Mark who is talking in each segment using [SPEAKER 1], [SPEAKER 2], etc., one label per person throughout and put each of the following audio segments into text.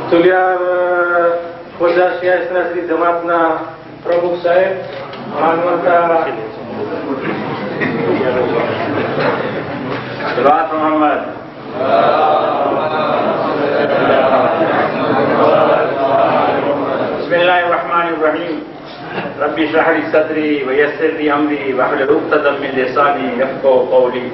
[SPEAKER 1] તુલિયાર ખોજા સિયાસના શ્રી જમાતના પ્રમુખ સાહેબ, માનવતા
[SPEAKER 2] સલાત મોહમ્મદ બિસ્મિલ્લાહિર રહેમાનિર રહીમ રબ્બી શ્રહ લી સદરી વયસ્સિર લી અમરી વહલુલ ઉક્તદમ મિન લિસાની યફक़હુ કૌલી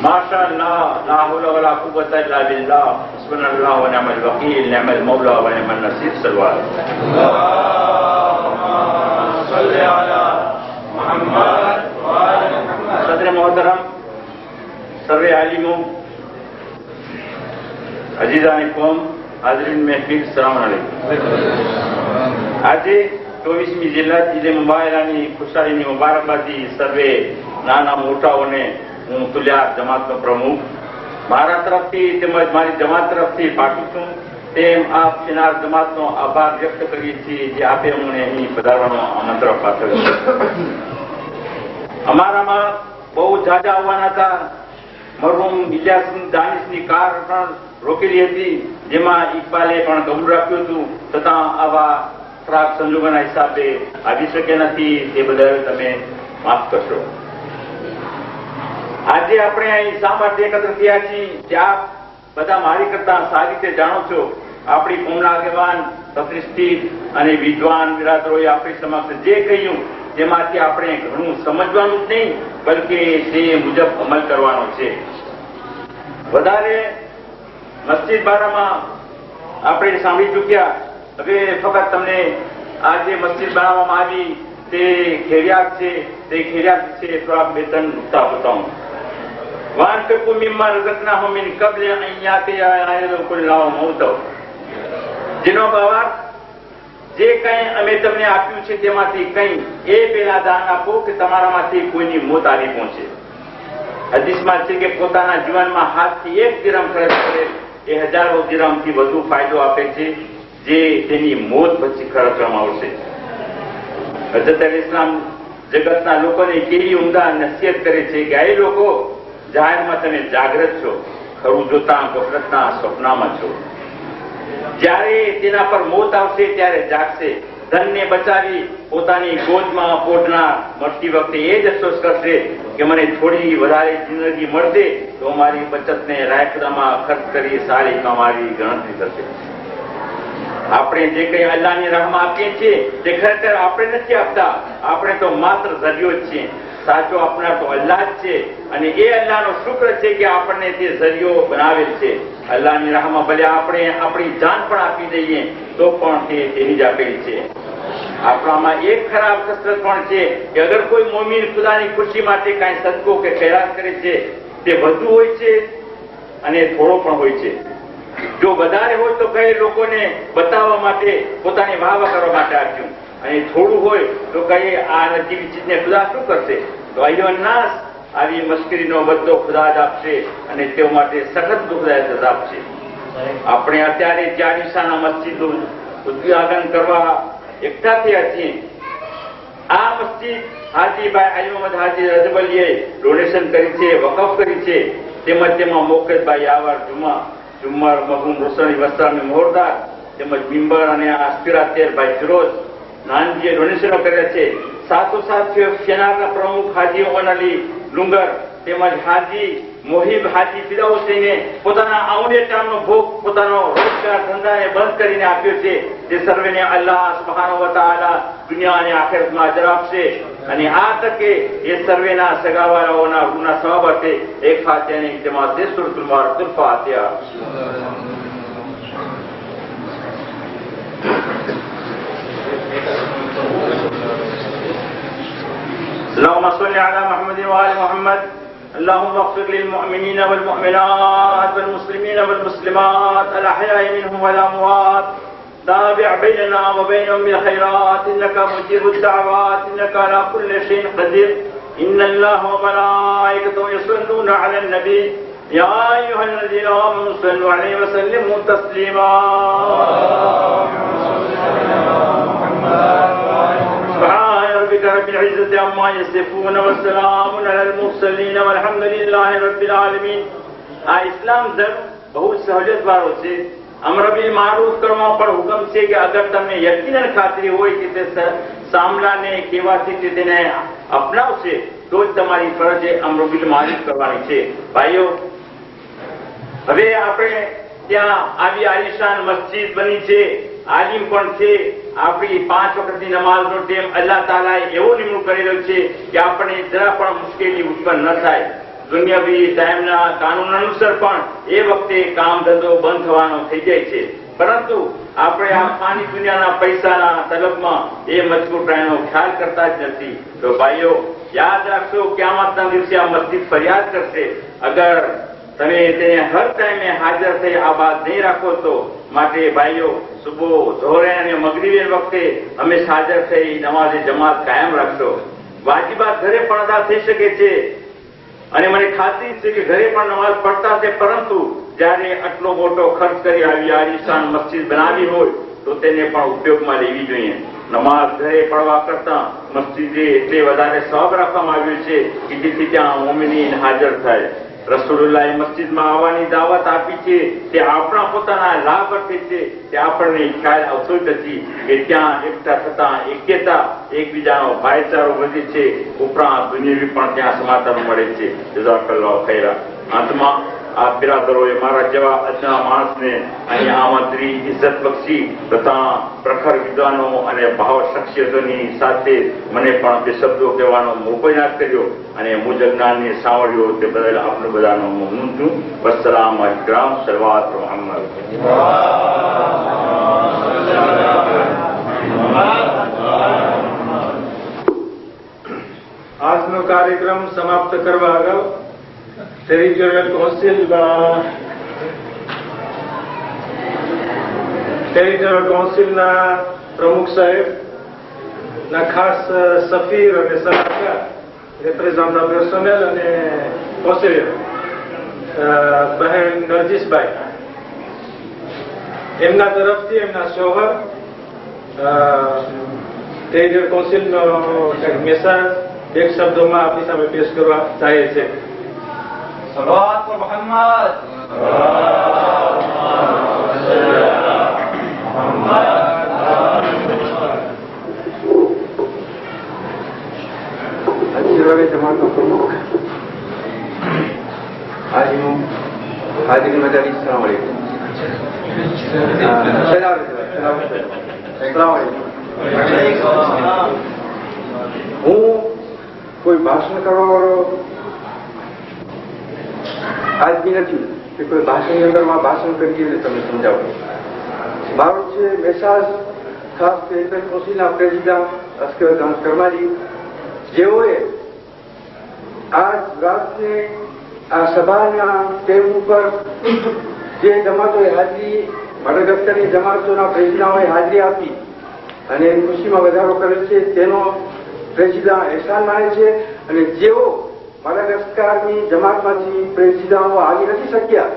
[SPEAKER 2] માશાઅલ્લાહ લા હૌલા વલા કુવ્વતા ઇલ્લા બિલ્લાહ હસ્બુનલ્લાહુ વ નિ'મલ વકીલ નિ'મલ મૌલા વ નિ'મન નસીર સલવાત સલ્લી અલા મુહમ્મદ વ આલી મુહમ્મદ સદરે મોહતરમ સર્વે આલિમો અજીઝાની કોમ હાજરીન મહેફિલ સલામ અલૈકુમ. આજે 24મી જિલ્લા ઈદે મુબારકની ખુશાલીની મુબારકબાદી સર્વે નાના મોટાઓને હું તુલિયાર જમાતનો પ્રમુખ મારા તરફથી તેમજ મારી જમાત તરફથી પાઠવું છું. તેમ આપ ચિનાર જમાતનો આભાર વ્યક્ત કરીએ છીએ જે આપે અમને અહીં પધારવાનો આમંત્રણ પાઠવ્યું. અમારામાં બહુ જાજા આવવાના હતા. મરહુમ ઇલિયાસ દાનિશની કાર પણ રોકેલી હતી, જેમાં ઇકબાલે પણ કબૂલ રાખ્યું હતું, છતાં આવા ખરાબ સંજોગોના હિસાબે આવી શકે નથી. તે બદલ તમે માફ કરશો. આજે આપણે અહીં શા માટે એકત્ર થયા છીએ તે આપ બધા મારી કરતા સારી રીતે જાણો છો. આપણી કોમના આગેવાન પ્રતિષ્ઠિત અને વિદ્વાન બિરાદરોએ આપણી સમક્ષ જે કહ્યું તેમાંથી આપણે ઘણું સમજવાનું જ નહીં, બલકે તે મુજબ અમલ કરવાનો છે. વધારે મસ્જિદ બારામાં આપણે સાંભળી ચૂક્યા. હવે ફક્ત તમને આ જે મસ્જિદ બનાવવામાં આવી તે ખેરિયાત છે, તે ખેરિયાત છે થોડા બે ત્રણ નુક્તા બતાવું. વાંતકુ મિમ્મા રઝકનાહુમ મિન કબ્લ અન યાતિયા અહદકુલ્લાહુ મૌતહુ. જેનો બાવા જે કંઈ અમે તમને આપ્યું છે તેમાંથી કંઈ એ પેલા દાન આપો કે તમારામાંથી કોઈની મોત આવી પહોંચે. હદીસમાં છે કે પોતાના જીવનમાં હાથથી 1 દિરહમ ખર્ચ કરે એ હજારો દિરહમથી વધુ ફાયદો આપે છે જે તેની મોત પછી ખર્ચવામાં આવશે. હઝરત અલી ઇસ્લામ જગતના લોકોને કેવી ઉમદા નસીહત કરે છે કે એ લોકો જાહેરમાં તમે જાગ્રત છો, ખરું જોતા ગફલતના સ્વપ્નમાં છો. જ્યારે તેના પર મોત આવશે ત્યારે જાગશે. ધનને બચાવી પોતાની ગોદમાં પોઢનાર મળતી વખતે એ જ અફસોસ કરશે કે મને થોડી વધારે જિંદગી મળશે તો મારી બચતને રાયખદામાં ખર્ચ કરી સારી કમાવી ગણતરી થશે. આપણે જે કંઈ અલ્લાહની રાહમાં આપીએ છીએ તે ખરેખર આપણે નથી આપતા, આપણે તો માત્ર ઝરિયો જ છીએ. સાચો આપનાર તો અલ્લાહ જ છે અને એ અલ્લાહનો શુક્ર છે કે આપણને તે ઝરિયો બનાવેલ છે. અલ્લાહની રાહમાં ભલે આપણે આપણી જાન પણ આપી દઈએ તો પણ તે તેની જ આપેલી છે. આપણામાં એક ખરાબ કસરત પણ છે કે અગર કોઈ મોમીન ખુદાની ખુશી માટે કાંઈ સદકો કે ખૈરાત કરે છે તે વધુ હોય છે અને થોડો પણ હોય છે. જો વધારે હોય તો કઈ લોકોને બતાવવા માટે પોતાની વાહવા કરવા માટે આપ્યું, અને થોડું હોય તો કઈ આ નજીવી ચીજને ખુદા શું કરશે? તો અય્યુહન નાસ, આવી મશ્કરીનો બદલો ખુદા જ આપશે અને તેઓ માટે સખત દુઃખદાયક સજા આપશે. આપણે અત્યારે જ્યાં નિશાના મસ્જિદનું ઉદ્ઘાટન કરવા એકઠા થયા છીએ. આ મસ્જિદ હાજીભાઈ અલી મોહમ્મદ હાજી રજબલીએ ડોનેશન કરી છે, વકફ કરી છે. તેમજ તેમાં મોકતભાઈ યાવર જુમ્મર મહબૂબ રોશની વસ્ત્રામી મોહરદાર તેમજ મિંબર અને આસ્પિરાતેરભાઈ ફિરોઝ નાનજીએ ડોનેશનો કર્યા છે. સાથોસાથ સેનાના પ્રમુખ હાજી ઓમન અલી લુંગર તેમજ હાજી મોહિબ હાજી ફિદા હુસૈને પોતાના આવડે ટાણનો ભોગ પોતાનો રોજગાર ધંધાને બંધ કરીને આપ્યો છે. તે સર્વેને અલ્લાહ સુબ્હાનહુ વ તઆલા દુનિયા અને આખિરતમાં અજર આપશે. અને આ તકે એ સર્વેના સગાવાળાઓના રૂના સવાબ અર્થે એક ફાતિહાની જમાતે સૂરતુલ મુબારકતુલ ફાતિહા. اللهم صل على محمد وآل محمد. اللهم اغفر للمؤمنين والمؤمنات والمسلمين والمسلمات الأحياء منهم والأموات. تابع بيننا وبينهم بالخيرات إنك مجيب الدعوات إنك على كل شيء قدير. إن الله وملائكته يصلون على النبي يا أيها الذين آمنوا صلوا عليه وسلموا تسليما. رب العزة عما يصفون والسلام على المرسلين والحمد لله رب العالمين. આ ઇસ્લામ ધર્મ બહુ સહજત વાળો છે. અમરબિલ મારૂફ કરવામાં પણ હુકમ છે કે અગર તમને યકીનન ખાતરી હોય કે તે સામલાને કેવાથી તે તેને અપનાવશે તો જ તમારી ફરજે અમરબિલ મારૂફ કરવાની છે. ભાઈઓ, હવે આપણે ત્યાં આવી આલિશાન મસ્જિદ બની છે, આલિમ પણ છે. આપણી 5 વખતની નમાઝનો ટેમ અલ્લાહ તાલાએ એવો નિમણૂક કરેલો છે કે આપણે જરા પણ મુશ્કેલી ઉત્પન્ન ન થાય. દુનિયાવી ટાઈમના કાનૂન અનુસાર પણ એ વખતે કામ ધંધો બંધ થવાનો થઈ જાય છે, પરંતુ આપણે આ ફાની દુનિયાના પૈસાના તલબમાં એ મજબૂતાઈનો ખ્યાલ કરતા જ નથી. તો ભાઈઓ, યાદ રાખશો, ક્યામતના દિવસે આ મસ્જિદ ફરિયાદ કરશે અગર તમે તેને હર ટાઈમે હાજર થઈ આબાદ નહીં રાખો તો. માટે ભાઈઓ, સુબહ, ઝોહરે અને મગરીબ વખતે હંમેશા હાજર થઈ નમાઝે જમાત કાયમ રાખશો. વાજિબાત ઘરે પણ અદા થઈ શકે છે અને મને ખાતરી છે કે ઘરે પણ નમાઝ પડતા છે, પરંતુ જ્યારે આટલો મોટો ખર્ચ કરી આવી આલિશાન મસ્જિદ બનાવી હોય તો તેને પણ ઉપયોગમાં લેવી જોઈએ. નમાઝ ઘરે પડવા કરતા મસ્જિદે એટલે વધારે સવાબ રાખવામાં આવ્યું છે કે જેથી ત્યાં મોમિનીન હાજર થાય. રસૂલુલ્લાહે મસ્જિદમાં આવવાની દાવત આપી છે તે આપણા પોતાના લાભ અર્થે છે. તે આપણને ખ્યાલ આવતો જ નથી કે ત્યાં એકઠા થતા એક્યતા, એકબીજાનો ભાઈચારો વધે છે, ઉપરાંત દુનિયાવી પણ ત્યાં સમાધાન મળે છે. જઝાકલ્લાહુ ખૈરા. અંતમાં આ બિરાદરોએ મારા જેવા અજના માણસને અહીં આમંત્રી, ઇજ્જત બક્ષી તથા પ્રખર વિદ્વાનો અને ભાવ શખ્સિયતોની સાથે મને પણ તે શબ્દો કહેવાનો મોકો યાદ કર્યો અને મુજ જ્ઞાનને સાંભળ્યો તે બદલ આપનું બધાનો મમનૂન છું. વસ્સલામ અલૈકુમ. સલવાત મુહમ્મદ.
[SPEAKER 1] આજનો કાર્યક્રમ સમાપ્ત કરવા અગાઉ ટેરિટોરિયલ કાઉન્સિલના પ્રમુખ સાહેબ ના ખાસ સફીર અને સલાહકાર, રિપ્રેઝેન્ટેટિવ પર્સોનેલ અને કોન્સિલર બહેન નરજીસભાઈ, એમના તરફથી એમના શોહર ટેરિટોરિયલ કાઉન્સિલનો મેસેજ એક શબ્દોમાં આપણી સામે પેશ કરવા ચાહે છે.
[SPEAKER 3] સલાવત પર મોહમ્મદ.
[SPEAKER 4] જમાતનો પ્રમુખ હાજરી મજારી. સલામ અલૈકુમ. હું કોઈ ભાષણ કરવા વાળો આજની નથી કે કોઈ ભાષણની અંદર ભાષણ કરીને તમને સમજાવું. મારો છે મેસાજ ખાસ ટેરિટોરિયલ કાઉન્સિલના પ્રેસિડેન્ટ અસ્કર કરમાલી, જેઓએ આ રાતને આ સભાના ટેમ ઉપર જે જમાતોએ હાજરી, મડગાસ્કરની જમાતોના પ્રેસિડેન્ટોએ હાજરી આપી અને ખુશીમાં વધારો કરેલ છે, તેનો પ્રેસિડેન્ટ અહેસાન માને છે. અને જેઓ મડગાસ્કરની જમાતમાંથી પ્રેસિડેન્ટો આવી નથી શક્યા,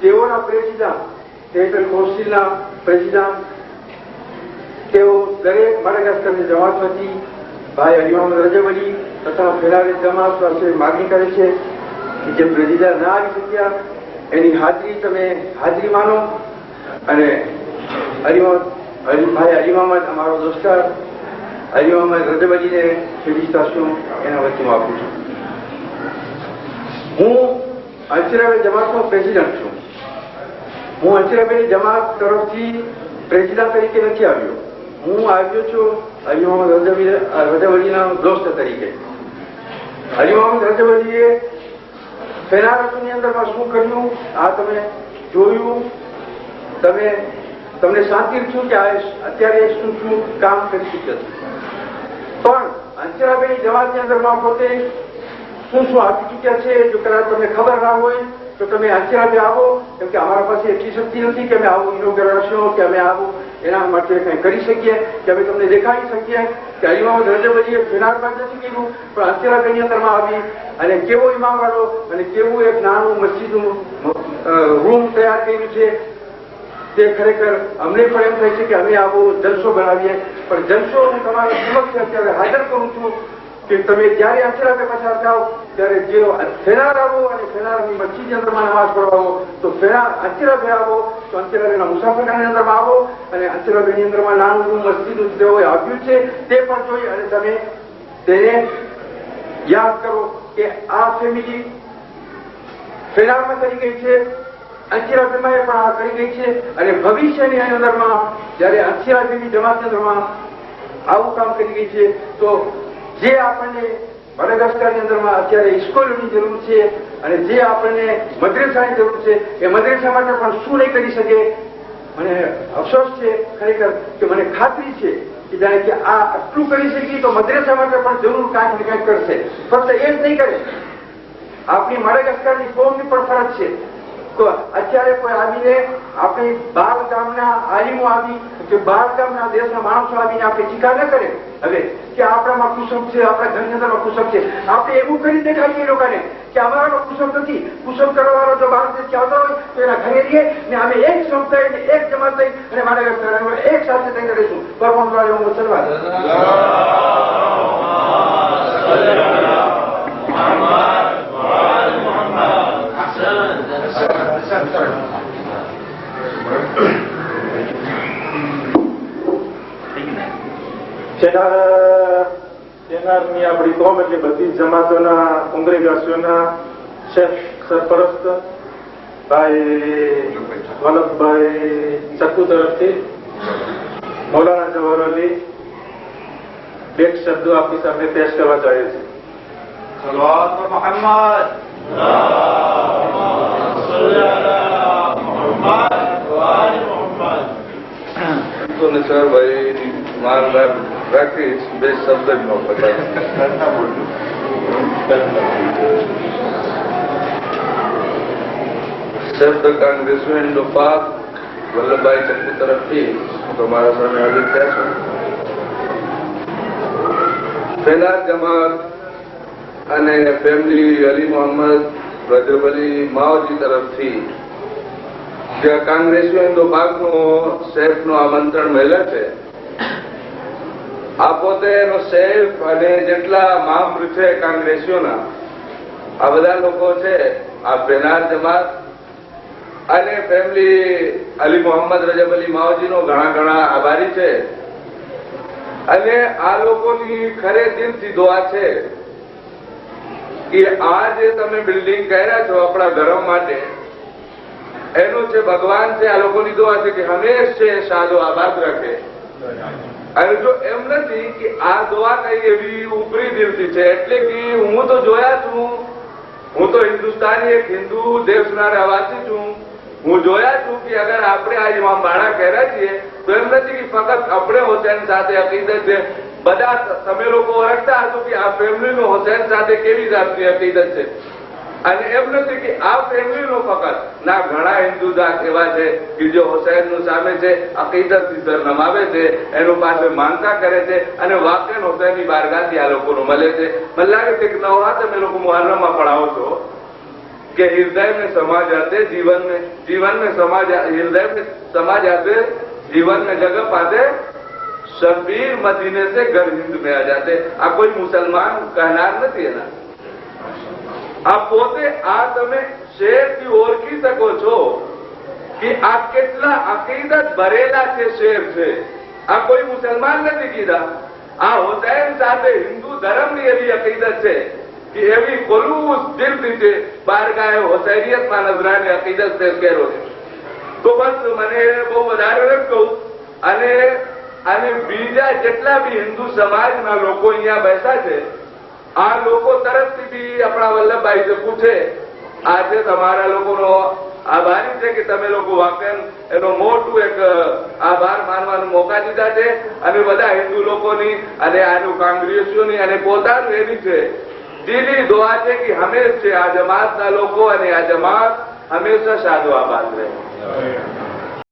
[SPEAKER 4] તેઓના પ્રેસિડેન્ટ, ટેરિટોરિયલ કાઉન્સિલના પ્રેસિડેન્ટ, તેઓ દરેક મડગાસ્કરની જમાતમાંથી ભાઈ અલીમામ રજબ અલી તથા ફેરારી જમાત પાસે માગણી કરે છે કે જે પ્રેસિડેન્ટ ના આવી શક્યા એની હાજરી તમે હાજરી માનો. અને ભાઈ અલીમામ અમારો દોસ્તાર અલીમામ રજબ અલીને ફેલિસ્ટાશન એના વચ્ચે આપું છું. હું અંચરાબેન જમાતનો પ્રેસિડેન્ટ છું. હું અંચરાબેન જમાત તરફથી પ્રેસિડેન્ટ તરીકે નથી આવ્યો. હું આવ્યો છું અલી મોહમ્મદ રજબ અલીના દોસ્ત તરીકે. અલી મોહમ્મદ રજબ અલીએ ફેનારતની અંદરમાં શું કર્યું આ તમે જોયું. તમને શાંતિ છું કે અત્યારે શું શું કામ કરી શક્યા છે, પણ અંચરાબેન જમાતની અંદરમાં પોતે શું શું આપી ચૂક્યા છે જો કદાચ તમને ખબર ના હોય તો તમે અંચરાબે આવો, કેમ કે અમારા પાસે એટલી શક્તિ નથી કે અમે આવું ઇનોગ્રેશન કે અમે આવું એના માટે કંઈ કરી શકીએ કે અમે તમને દેખાડી શકીએ કે અલી મોહમ્મદ રજબ અલીએ ફેનારમાં નથી કીધું, પણ અંચરાબેનની અંદરમાં આવી અને કેવો ઇમામવાળો અને કેવું એક નાનું મસ્જિદનું રૂમ તૈયાર કર્યું છે. તે ખરેખર અમને પણ એમ થાય છે કે અમે આવો જલસો બનાવીએ, પણ જલસો હું તમારા સમક્ષ અત્યારે હાજર કરું છું કે તમે જ્યારે અંચેરાથી પસાર થાઓ ત્યારે જે ફેનાર આવો અને ફેનારની મસ્જિદની અંદરમાં નમાઝ પઢવાવો તો અંચેરાથી આવો તો અંચેરાના મુસાફરની અંદરમાં આવો અને અંચેરાની અંદરમાં નાનું મસ્જિદ જેવું આવ્યું છે તે પણ જોઈ અને તમે તેને યાદ કરો કે આ ફેમિલી ફેનારમાં કરી ગઈ છે, અંચેરા ફેમાએ પણ આ કરી ગઈ છે અને ભવિષ્યની અંદરમાં જ્યારે અંચેરા ફેમી જમાતની અંદરમાં આવું કામ કરી ગઈ છે તો જે આપણને મડગાસ્કરની અંદરમાં અત્યારે સ્કૂલોની જરૂર છે અને જે આપણને મદ્રેસાની જરૂર છે એ મદ્રેસા માટે પણ શું નહીં કરી શકે. મને અફસોસ છે ખરેખર કે મને ખાતરી છે કે જાણે કે આ આટલું કરી શકી તો મદ્રેસા માટે પણ જરૂર કાંઈક ને કાંઈક કરશે. ફક્ત એ જ નહીં કરે, આપણી મડગાસ્કરની કોમની પણ ફરજ છે. તો અત્યારે કોઈ આવીને આપણી 12 ગામના આલિમો આવી કે 12 ગામના દેશના માણસો આવીને આપણે ટીકા ન કરે હવે કે આપણામાં કુસબ છે, આપણા ઘરની અંદરમાં કુસબ છે. આપણે એવું કરી દેખાડીએ લોકોને કે અમારામાં કુસબ નથી. કુસબ કરવાનો જો બહાર દેશથી આવતો હોય તો એના ઘરે રહીએ ને અમે એક સંસ્થાએ એક જમાત થઈ અને મારા એક સાથે થઈને રહીશું. પરમાણુ મુસલમાન
[SPEAKER 1] સેનારની આપણી કોમ એટલે બધી જમાતોના કોંગ્રેગાસીઓના શેખ સરપરસ્ત ભાઈ વલ્લભભાઈ ચક્કુ તરફથી મૌલાના જવાહર અલી બે શબ્દો આપણી સામે પેશ કરવા ચાહે છે.
[SPEAKER 3] सलवात पर मोहम्मद
[SPEAKER 5] तो निसार भाई मान રાખીશ બે શબ્દ જ ન પતાય. શબ્દ કોંગ્રેસમાં ઇન્ડો પાક વલ્લભભાઈ ચક્કુ તરફથી તમારા સામે હાજર થયા છે. ફેનાર જમાત અને ફેમિલી અલી મોહમ્મદ રજબ અલી માવજી તરફથી જે કોંગ્રેસમાં ઇન્ડો પાકનો શેફનું આમંત્રણ મળ્યા છે. આ પોતે એનો શેફ અને જેટલા મહામૃત છે કોંગ્રેસીઓના આ બધા લોકો છે આ ફેનાર જમાત અને ફેમિલી અલી મોહમ્મદ રજબ અલી માવજીનો ઘણા ઘણા આભારી છે. અને આ લોકોની ખરે દિલથી દુઆ છે કે આ જે તમે બિલ્ડિંગ કર્યા છો આપણા ધર્મ માટે એનું છે ભગવાન છે આ લોકોની દુઆ છે કે હંમેશ છે સાદો આબાદ રાખે. અને જો એમ નથી કે આ દુઆ કઈ એવી ઉપરી દિલથી છે એટલે કે હું તો જોયા છું, હું તો હિન્દુસ્તાની એક હિન્દુ દેશના રહેવાસી છું. હું જોયા છું કે અગર આપણે આ ઇમામ બાળા કહેરા છીએ તો એમ નથી કે ફક્ત આપણે હુસૈન સાથે અકીદત છે. બધા તમે લોકો ઓળખતા હશો કે આ ફેમિલીનો હુસૈન સાથે કેવી જાતની અકીદત છે. અને એમ નથી કે આ ફેમિલીનો ફક્ત ના ઘણા હિન્દુ દાસ એવા છે કે જે હુસૈનનું સામે છે અકીદતથી સર નમાવે છે, એનું પાસે માનતા કરે છે અને વાકન હુસૈનની બારગાહથી આ લોકોનું મળે છે. મને લાગે છે કે નવા તમે લોકો મુહર્રમમાં પढ़ाओ છો कि हृदय में समा जाते जीवन में समा हृदय में समा जाते जीवन में जगह पाते शबीर मदीने से घर हिंद में आ जाते. આ કોઈ મુસલમાન કહેનાર નથી. એના આ પોતે આ તમે શેરથી ઓળખી શકો છો કે આ કેટલા અકીદત ભરેલા છે શેર છે. આ કોઈ મુસલમાન નથી કીધા. આ હુસૈન સાથે હિન્દુ ધર્મની એવી અકીદત છે કે એવી ખુલૂસ દિલથી છે બારગાહે હુસૈનિયતમાં નજરાની અકીદત પેશ કર્યો છે. તો બસ મને બહુ વધારે નથી કહું. અને બીજા જેટલા બી હિન્દુ સમાજના લોકો અહીંયા બેઠા છે આ લોકો તરફથી બી આપણા વલ્લભભાઈ જે પૂછે આજે તમારા લોકોનો આભારી છે કે તમે લોકો વાકન એનો મોટું એક આભાર માનવાનો મોકા દીધા છે. અને બધા હિન્દુ લોકોની અને આનું કોંગ્રેસીઓની અને પોતાનું એની છે દિલી દુઆ છે કે હંમેશા આ જમાતના લોકો અને આ જમાત હંમેશા સાદો આબાદ રહે.